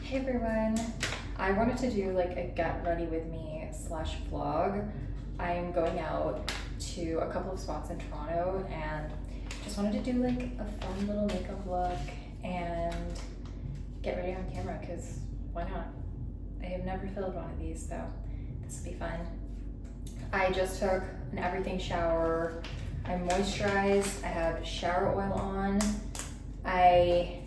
Hey everyone, I wanted to do like a get ready with me slash vlog. I'm going out to a couple of spots in Toronto and just wanted to do like a fun little makeup look and get ready on camera because why not? I have never filmed one of these, so this will be fun. I just took an everything shower. I'm moisturized, I have shower oil on. I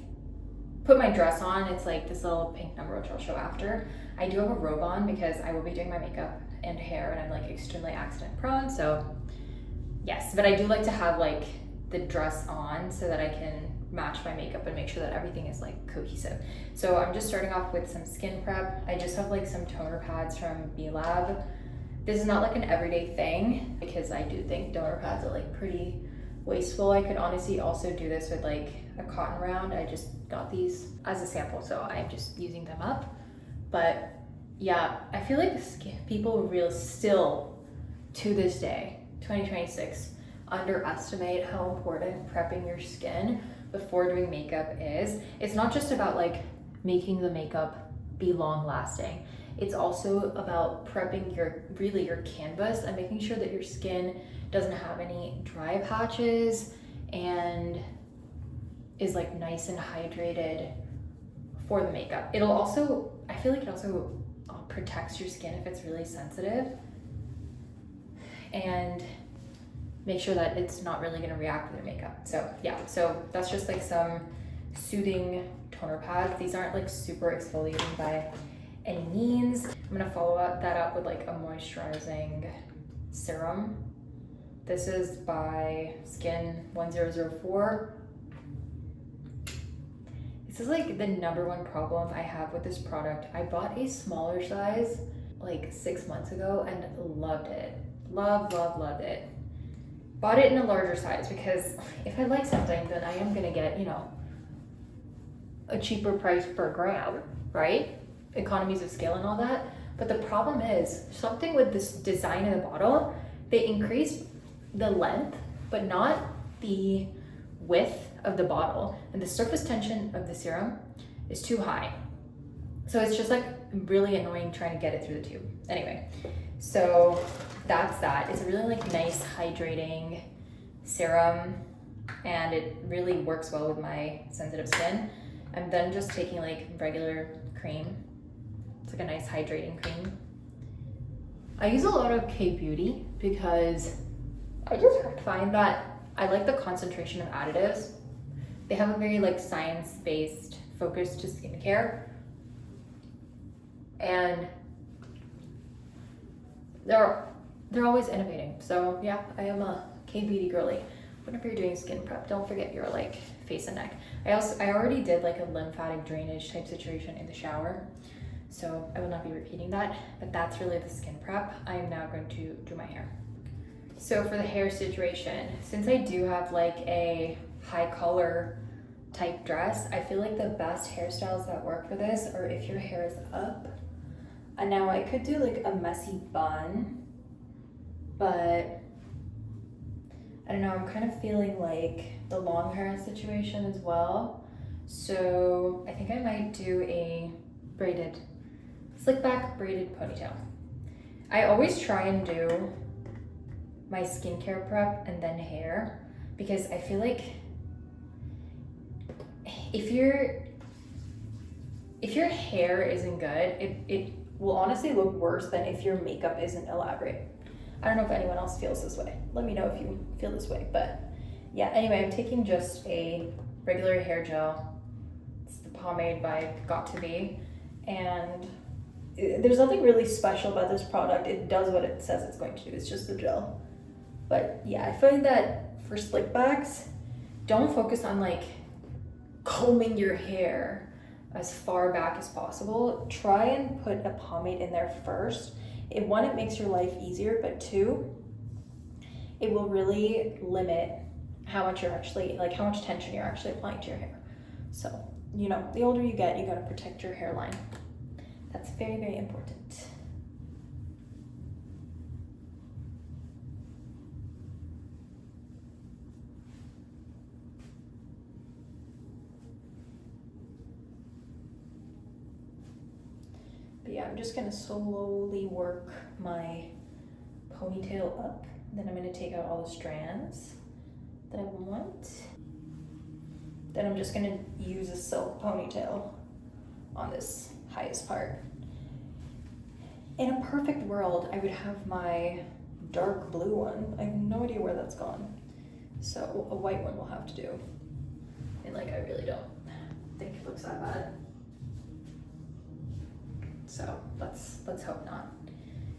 put my dress on. It's like this little pink number, which I'll show after. I do have a robe on because I will be doing my makeup and hair and I'm like extremely accident prone. So yes, but I do like to have like the dress on so that I can match my makeup and make sure that everything is like cohesive. So I'm just starting off with some skin prep. I just have like some toner pads from B-Lab. This is not like an everyday thing because I do think toner pads are like pretty wasteful. I could honestly also do this with like a cotton round. I just got these as a sample, so I'm just using them up. But yeah, I feel like people really still to this day, 2026, underestimate how important prepping your skin before doing makeup is. It's not just about like making the makeup be long lasting. It's also about prepping your canvas and making sure that your skin doesn't have any dry patches and is like nice and hydrated for the makeup. It'll also, I feel like it also protects your skin if it's really sensitive and make sure that it's not really gonna react with your makeup. So yeah, so that's just like some soothing toner pads. These aren't like super exfoliating by any means. I'm gonna follow that up with like a moisturizing serum. This is by Skin 1004. This is like the #1 problem I have with this product. I bought a smaller size like 6 months ago and loved it. Loved it. Bought it in a larger size because if I like something, then I am gonna get, you know, a cheaper price per gram, right? Economies of scale and all that. But the problem is something with this design of the bottle, they increased the length, but not the width of the bottle, and the surface tension of the serum is too high. So it's just like really annoying trying to get it through the tube. Anyway, so that's that. It's a really like nice hydrating serum and it really works well with my sensitive skin. I'm then just taking like regular cream. It's like a nice hydrating cream. I use a lot of K-Beauty because I just find that I like the concentration of additives. They have a very like science-based focus to skincare. And they're always innovating. So yeah, I am a K-Beauty girly. Whenever you're doing skin prep, don't forget your like face and neck. I already did like a lymphatic drainage type situation in the shower. So I will not be repeating that, but that's really the skin prep. I am now going to do my hair. So for the hair situation, since I do have like a high color type dress, I feel like the best hairstyles that work for this are if your hair is up. And now I could do like a messy bun, but I don't know, I'm kind of feeling like the long hair situation as well. So I think I might do a braided, slick back braided ponytail. I always try and do my skincare prep and then hair because I feel like if your hair isn't good, it will honestly look worse than if your makeup isn't elaborate. I don't know if anyone else feels this way. Let me know if you feel this way, but yeah, anyway, I'm taking just a regular hair gel. It's the pomade by Got2b, and there's nothing really special about this product. It does what it says it's going to do. It's just a gel. But yeah, I find that for slick backs, don't focus on like combing your hair as far back as possible. Try and put a pomade in there first. One, it makes your life easier, but two, it will really limit how much how much tension you're actually applying to your hair. So, you know, the older you get, you gotta protect your hairline. That's very, very important. But yeah, I'm just gonna slowly work my ponytail up. Then I'm gonna take out all the strands that I want. Then I'm just gonna use a silk ponytail on this highest part. In a perfect world, I would have my dark blue one. I have no idea where that's gone. So a white one will have to do. And like, I really don't think it looks that bad. So let's hope not.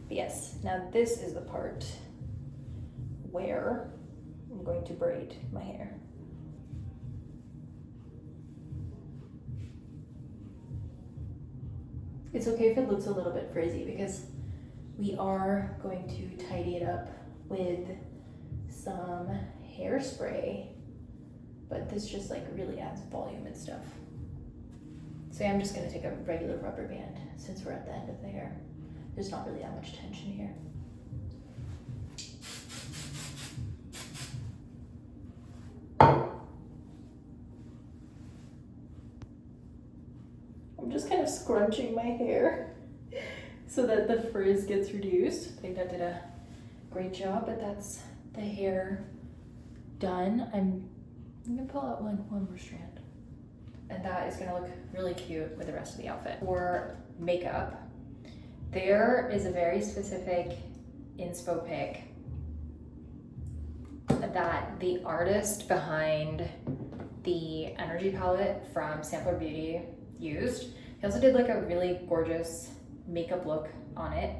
But yes, now this is the part where I'm going to braid my hair. It's okay if it looks a little bit frizzy because we are going to tidy it up with some hairspray, but this just like really adds volume and stuff. So yeah, I'm just gonna take a regular rubber band since we're at the end of the hair. There's not really that much tension here. I'm just kind of scrunching my hair so that the frizz gets reduced. I think I did a great job, but that's the hair done. I'm gonna pull out one more strand. And that is gonna look really cute with the rest of the outfit. For makeup, there is a very specific inspo pick that the artist behind the energy palette from Sampler Beauty used. He also did like a really gorgeous makeup look on it.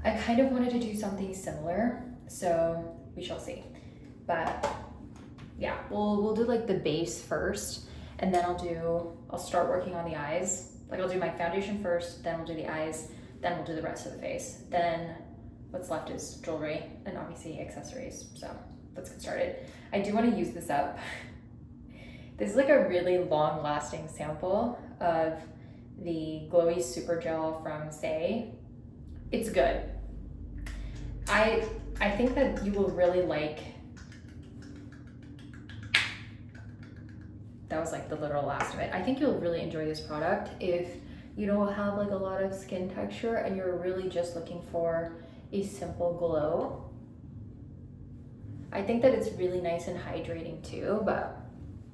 I kind of wanted to do something similar, so we shall see. But yeah, we'll do like the base first, and then I'll start working on the eyes. Like I'll do my foundation first, then we'll do the eyes, then we'll do the rest of the face. Then what's left is jewelry and obviously accessories. So let's get started. I do want to use this up. This is like a really long lasting sample of the Glowy Super Gel from Say. It's good. I think that you will really like, that was like the literal last of it. I think you'll really enjoy this product if you don't have like a lot of skin texture and you're really just looking for a simple glow. I think that it's really nice and hydrating too, but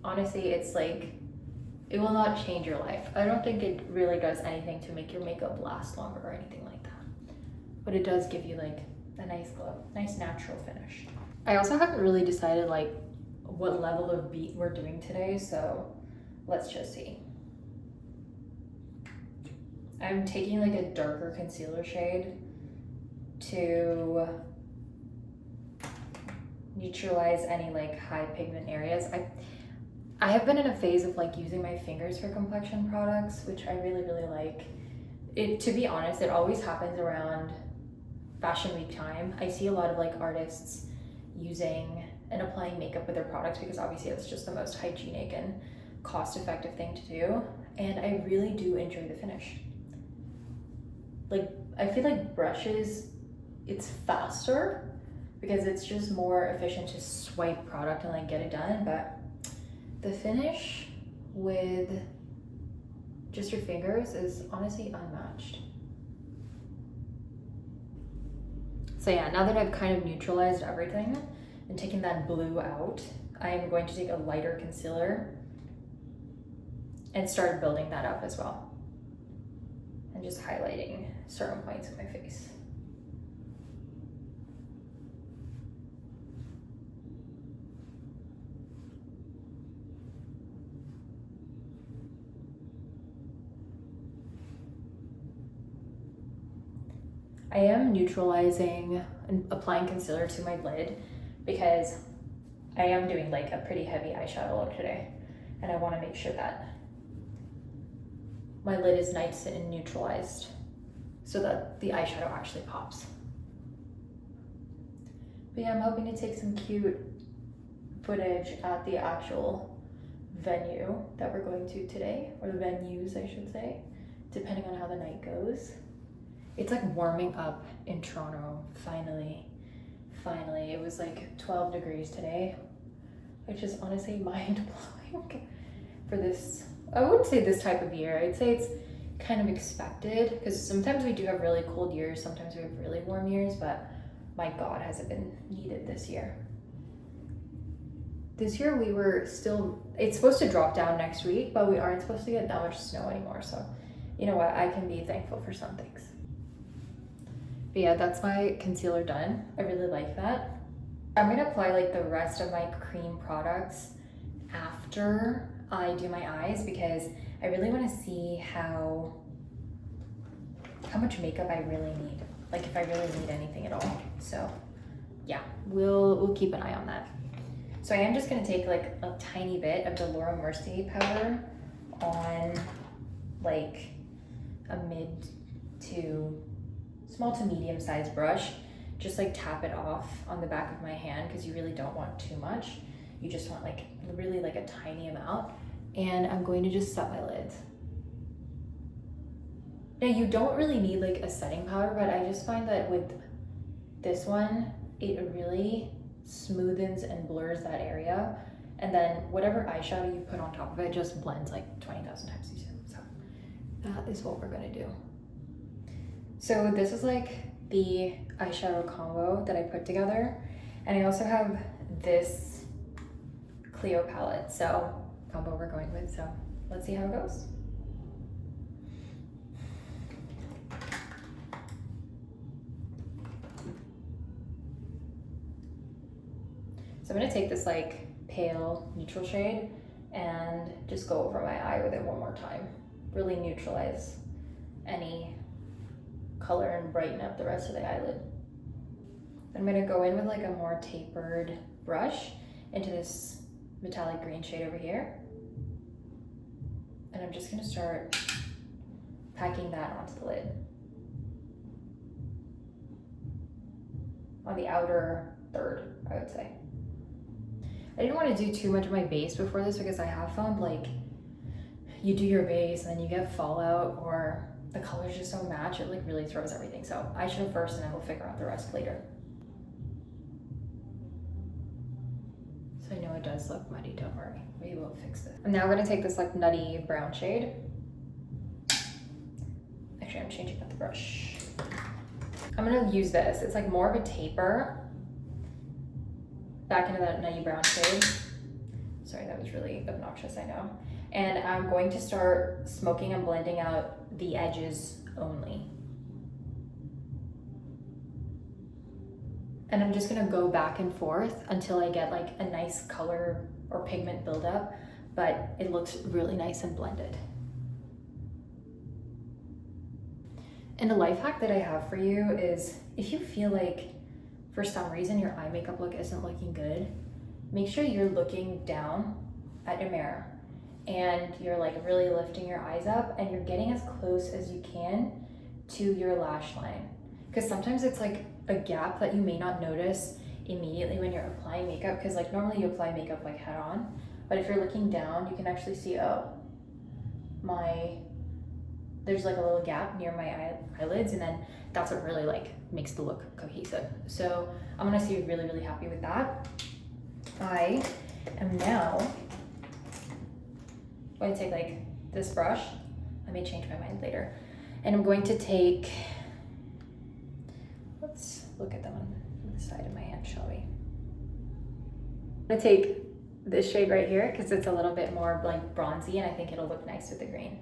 honestly, it's like, it will not change your life. I don't think it really does anything to make your makeup last longer or anything like that. But it does give you like a nice glow, nice natural finish. I also haven't really decided like what level of beat we're doing today, so let's just see. I'm taking like a darker concealer shade to neutralize any like high pigment areas. I have been in a phase of like using my fingers for complexion products, which I really like. It, to be honest, it always happens around Fashion Week time. I see a lot of like artists using and applying makeup with their products because obviously it's just the most hygienic and cost-effective thing to do. And I really do enjoy the finish. Like, I feel like brushes, it's faster because it's just more efficient to swipe product and like get it done, but the finish with just your fingers is honestly unmatched. So yeah, now that I've kind of neutralized everything and taken that blue out, I am going to take a lighter concealer and start building that up as well. And just highlighting certain points of my face. I am neutralizing and applying concealer to my lid because I am doing like a pretty heavy eyeshadow look today, and I want to make sure that my lid is nice and neutralized so that the eyeshadow actually pops. But yeah, I'm hoping to take some cute footage at the actual venue that we're going to today, or the venues I should say, depending on how the night goes. It's like warming up in Toronto, finally. Finally, it was like 12 degrees today, which is honestly mind-blowing for this, I wouldn't say this type of year. I'd say kind of expected, because sometimes we do have really cold years, sometimes we have really warm years, but my God, has it been needed this year. This year we were still, it's supposed to drop down next week, but we aren't supposed to get that much snow anymore. So you know what, I can be thankful for some things. But yeah, that's my concealer done. I really like that. I'm gonna apply like the rest of my cream products after I do my eyes, because I really wanna see how much makeup I really need. Like if I really need anything at all. So yeah, we'll keep an eye on that. So I am just gonna take like a tiny bit of the Laura Mercier powder on like a mid to small to medium sized brush. Just like tap it off on the back of my hand, because you really don't want too much. You just want like really like a tiny amount. And I'm going to just set my lids. Now you don't really need like a setting powder, but I just find that with this one, it really smoothens and blurs that area. And then whatever eyeshadow you put on top of it just blends like 20,000 times easier. So that is what we're gonna do. So this is like the eyeshadow combo that I put together. And I also have this Clio palette, so combo we're going with. So let's see how it goes. So I'm gonna take this like pale neutral shade and just go over my eye with it one more time. Really neutralize any color and brighten up the rest of the eyelid. I'm gonna go in with like a more tapered brush into this metallic green shade over here. And I'm just gonna start packing that onto the lid. On the outer third, I would say. I didn't want to do too much of my base before this, because I have found like you do your base and then you get fallout, or the colors just don't match. It like really throws everything. So eyeshadow first and then we'll figure out the rest later. So I know it does look muddy, don't worry. We will fix it. I'm now gonna take this like nutty brown shade. Actually, I'm changing out the brush. I'm gonna use this. It's like more of a taper back into that nutty brown shade. Sorry, that was really obnoxious, I know. And I'm going to start smoking and blending out the edges only. And I'm just gonna go back and forth until I get like a nice color or pigment buildup, but it looks really nice and blended. And a life hack that I have for you is, if you feel like for some reason your eye makeup look isn't looking good, make sure you're looking down at your mirror and you're like really lifting your eyes up and you're getting as close as you can to your lash line. Because sometimes it's like a gap that you may not notice immediately when you're applying makeup, because like normally you apply makeup like head on, but if you're looking down, you can actually see, oh, there's like a little gap near my eyelids, and then that's what really like makes the look cohesive. So I'm gonna see really, really happy with that. I am now going to take like this brush. I may change my mind later. And I'm going to take, let's look at them on the side of my hand, shall we? I'm gonna take this shade right here because it's a little bit more like bronzy and I think it'll look nice with the green.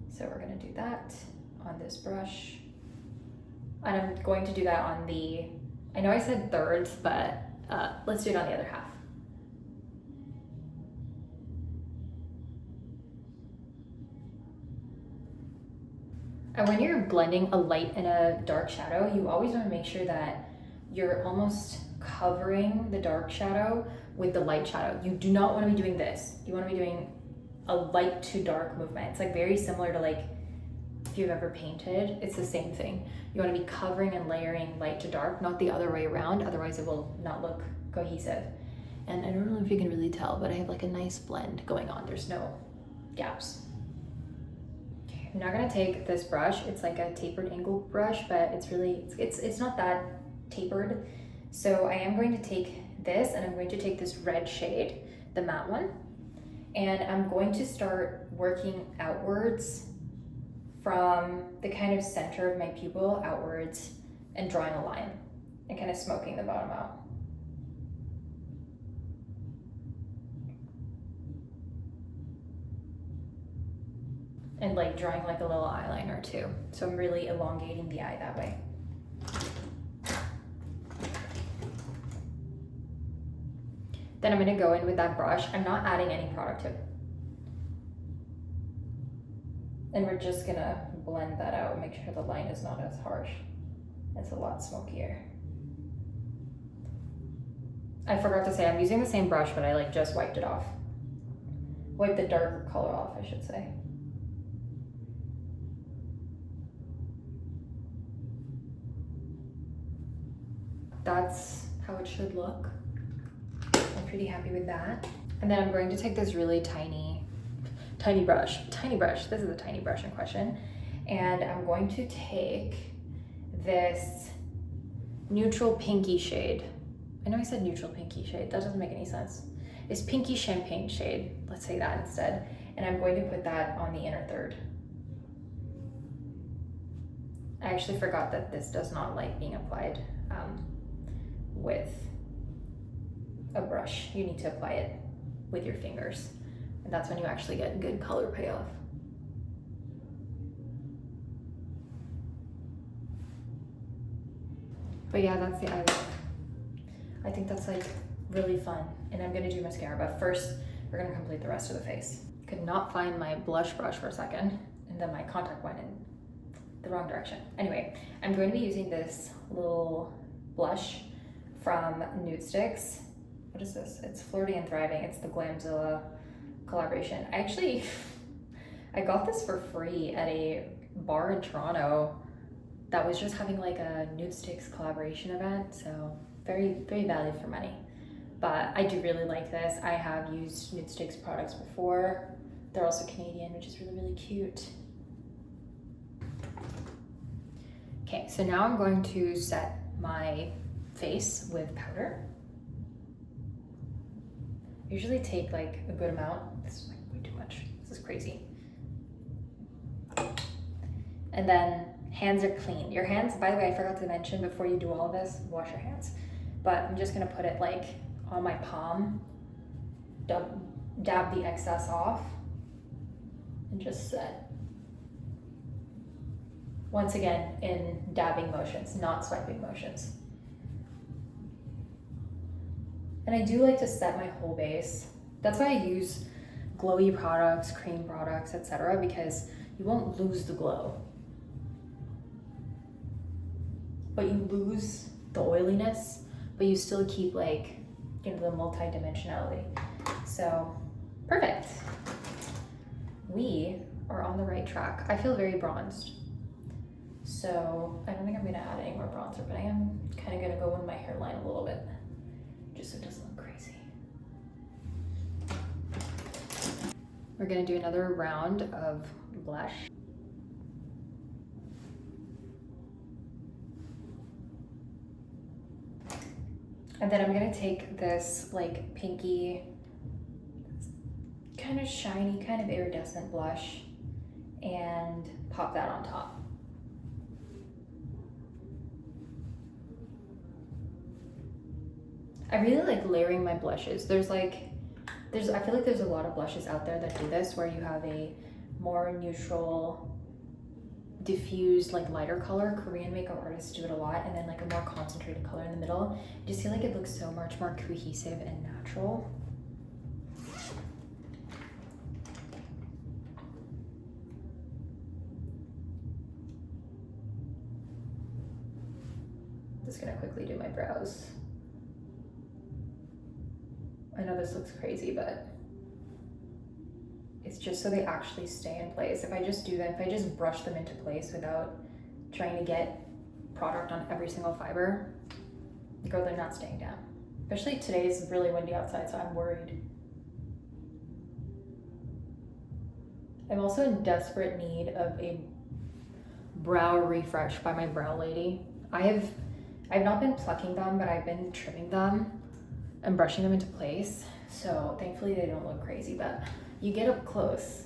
So we're gonna do that on this brush. And I'm going to do that on the, I know I said thirds, but let's do it on the other half. And when you're blending a light and a dark shadow, you always want to make sure that you're almost covering the dark shadow with the light shadow. You do not want to be doing this. You want to be doing a light to dark movement. It's like very similar to like if you've ever painted, it's the same thing. You want to be covering and layering light to dark, not the other way around, otherwise it will not look cohesive. And I don't know if you can really tell, but I have like a nice blend going on. There's no gaps. Okay, I'm now gonna take this brush. It's like a tapered angle brush, but it's really, it's not that tapered. So I am going to take this and I'm going to take this red shade, the matte one, and I'm going to start working outwards from the kind of center of my pupil outwards and drawing a line and kind of smoking the bottom out. And like drawing like a little eyeliner too. So I'm really elongating the eye that way. Then I'm gonna go in with that brush. I'm not adding any product to it. And we're just gonna blend that out, make sure the line is not as harsh. It's a lot smokier. I forgot to say, I'm using the same brush, but I like just wiped it off. Wiped the darker color off, I should say. That's how it should look. I'm pretty happy with that. And then I'm going to take this really tiny brush, this is a tiny brush in question. And I'm going to take this neutral pinky shade. I know I said neutral pinky shade, that doesn't make any sense. It's pinky champagne shade, let's say that instead. And I'm going to put that on the inner third. I actually forgot that this does not like being applied with a brush. You need to apply it with your fingers. And that's when you actually get good color payoff. But yeah, that's the eye look. I think that's like really fun. And I'm gonna do mascara, but first we're gonna complete the rest of the face. Could not find my blush brush for a second, and then my contact went in the wrong direction. Anyway, I'm going to be using this little blush from Nude Sticks. What is this? It's Flirty and Thriving. It's the Glamzilla collaboration. I got this for free at a bar in Toronto that was just having like a Nude Sticks collaboration event. So very, very value for money. But I do really like this. I have used Nude Sticks products before. They're also Canadian, which is really, really cute. Okay, so now I'm going to set my face with powder. Usually take like a good amount. This is like way too much. This is crazy. And then hands are clean. Your hands, by the way, I forgot to mention before you do all of this, wash your hands. But I'm just gonna put it like on my palm, dab the excess off, and just set. Once again, in dabbing motions, not swiping motions. And I do like to set my whole base. That's why I use glowy products, cream products, etc., because you won't lose the glow. But you lose the oiliness, but you still keep like, you know, the multi-dimensionality. So, perfect. We are on the right track. I feel very bronzed. So I don't think I'm gonna add any more bronzer, but I am kind of gonna go in my hairline a little bit, just so it doesn't look crazy. We're gonna do another round of blush. And then I'm gonna take this like pinky, kind of shiny, kind of iridescent blush and pop that on top. I really like layering my blushes. I feel like there's a lot of blushes out there that do this, where you have a more neutral, diffused, like lighter color. Korean makeup artists do it a lot, and then like a more concentrated color in the middle. I just feel like it looks so much more cohesive and natural. Just gonna quickly do my brows. I know this looks crazy, but it's just so they actually stay in place. If I just do that, if I just brush them into place without trying to get product on every single fiber, girl, they're not staying down. Especially today is really windy outside, so I'm worried. I'm also in desperate need of a brow refresh by my brow lady. I've not been plucking them, but I've been trimming them and brushing them into place. So thankfully they don't look crazy, but you get up close,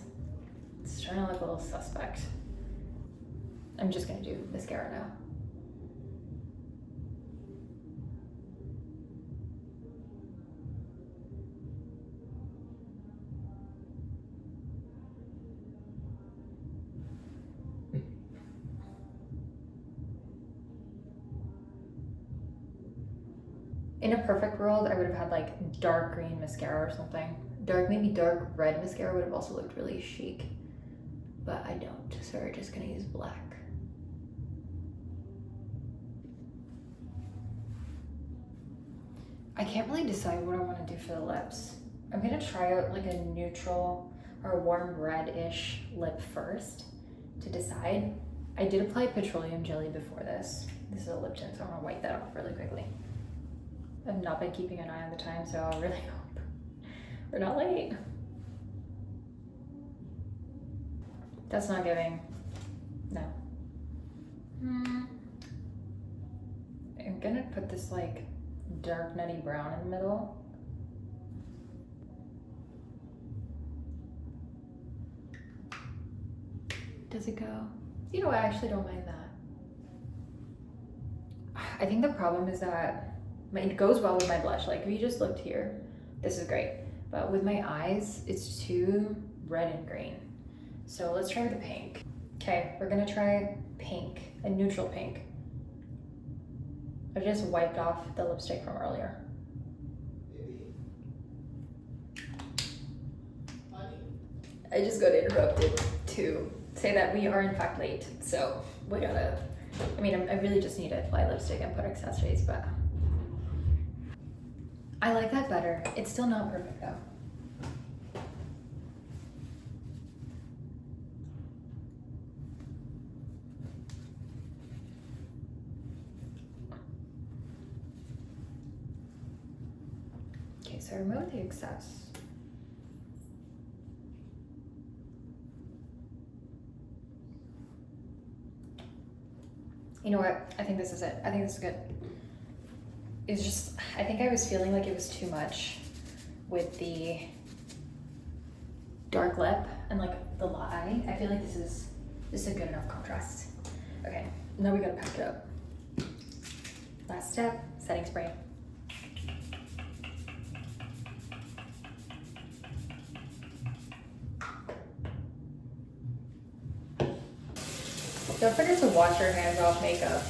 it's starting to look a little suspect. I'm just gonna do mascara now. In a perfect world, I would have had like dark green mascara or something. Maybe dark red mascara would have also looked really chic, but I don't, so we're just gonna use black. I can't really decide what I want to do for the lips. I'm gonna try out like a neutral or warm red-ish lip first to decide. I did apply petroleum jelly before this. This is a lip tint, so I'm gonna wipe that off really quickly. I've not been keeping an eye on the time, so I really hope we're not late. That's not giving, no. I'm gonna put this like dark nutty brown in the middle. Does it go? You know what, I actually don't mind that. I think the problem is that it goes well with my blush. Like if you just looked here, this is great. But with my eyes, it's too red and green. So let's try with the pink. Okay, we're gonna try pink, a neutral pink. I just wiped off the lipstick from earlier. I just got interrupted to say that we are in fact late. So we gotta, I really just need to apply lipstick and put accessories, but I like that better. It's still not perfect though. Okay, so remove the excess. You know what? I think this is it. I think this is good. It's just, I think I was feeling like it was too much with the dark lip and like the eye. I feel like this is a good enough contrast. Okay, now we gotta pack it up. Last step, setting spray. Don't forget to wash your hands off makeup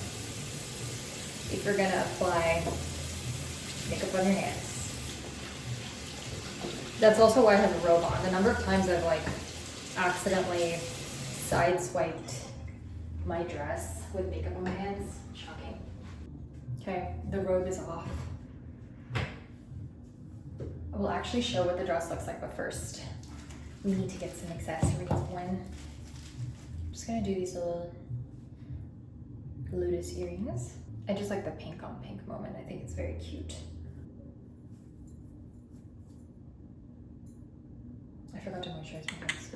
if you're gonna apply makeup on your hands. That's also why I have a robe on. The number of times I've like accidentally sideswiped my dress with makeup on my hands, shocking. Okay, the robe is off. I will actually show what the dress looks like, but first we need to get some accessories on. I'm just gonna do these little lotus earrings. I just like the pink on pink moment. I think it's very cute. I forgot to moisturize my hands.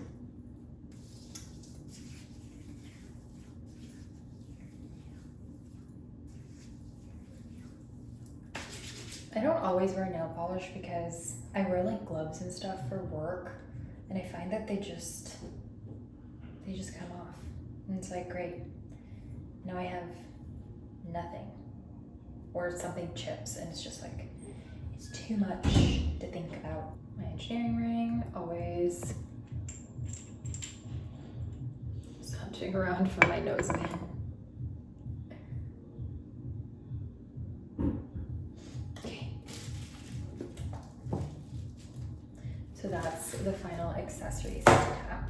I don't always wear nail polish because I wear like gloves and stuff for work, and I find that they just come off. And it's like, great. Now I have nothing. Or something chips, and it's just like, it's too much to think about. My engineering ring, always just hunting around for my nose pin. Okay. So that's the final accessories pack.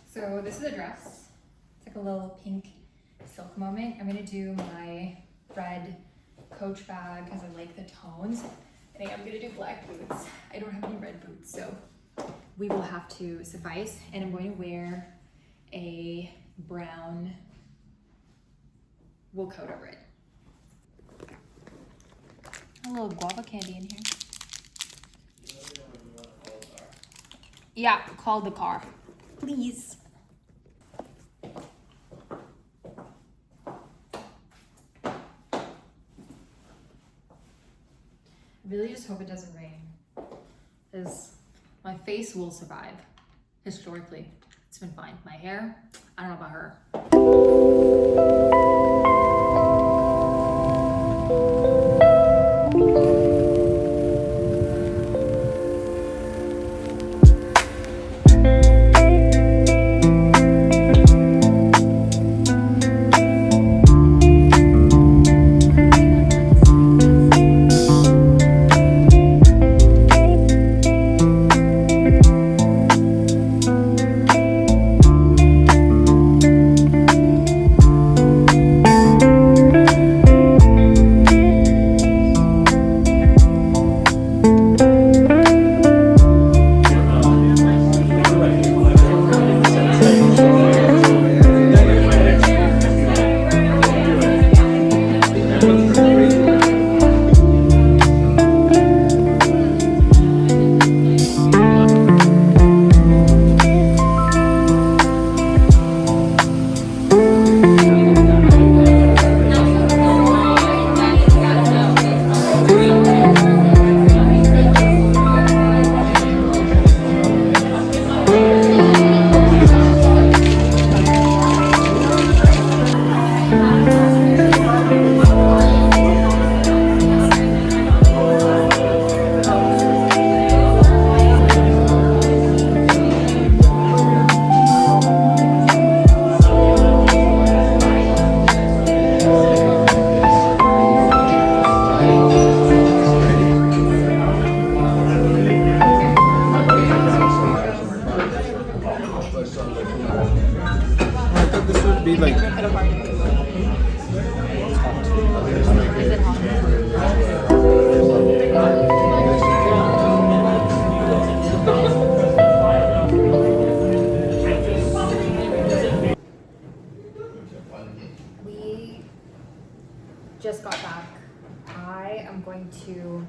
So this is a dress. It's like a little pink silk moment. I'm gonna do my red Coach bag because I like the tones. I think I'm gonna do black boots. I don't have any red boots, so we will have to suffice. And I'm going to wear a brown wool coat over it. A little guava candy in here. Yeah, call the car, please. really just hope it doesn't rain, because my face will survive. Historically, it's been fine. My hair, I don't know about her. I thought this would be like. We just got back. I am going to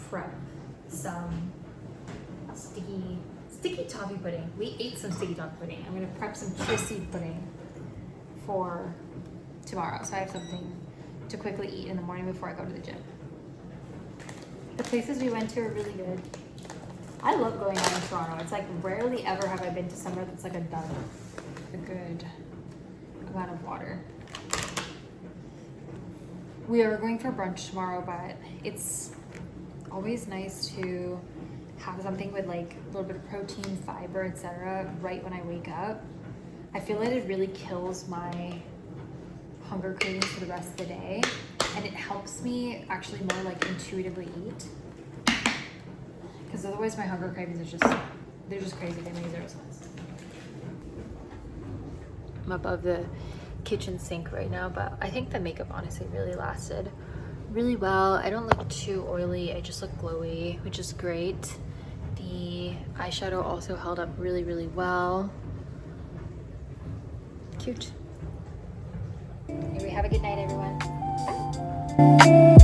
prep some sticky toffee pudding. We ate some sticky toffee pudding. I'm gonna prep some chia seed pudding for tomorrow, so I have something to quickly eat in the morning before I go to the gym. The places we went to are really good. I love going out in Toronto. It's like rarely ever have I been to somewhere that's like a good amount of water. We are going for brunch tomorrow, but it's always nice to have something with like a little bit of protein, fiber, etc. right when I wake up. I feel like it really kills my hunger cravings for the rest of the day, and it helps me actually more like intuitively eat, because otherwise my hunger cravings are they're just crazy. They make zero sense. I'm above the kitchen sink right now, but I think the makeup honestly really lasted really well. I don't look too oily, I just look glowy, which is great. The eyeshadow also held up really well. Cute. Anyway, have a good night, everyone. Bye.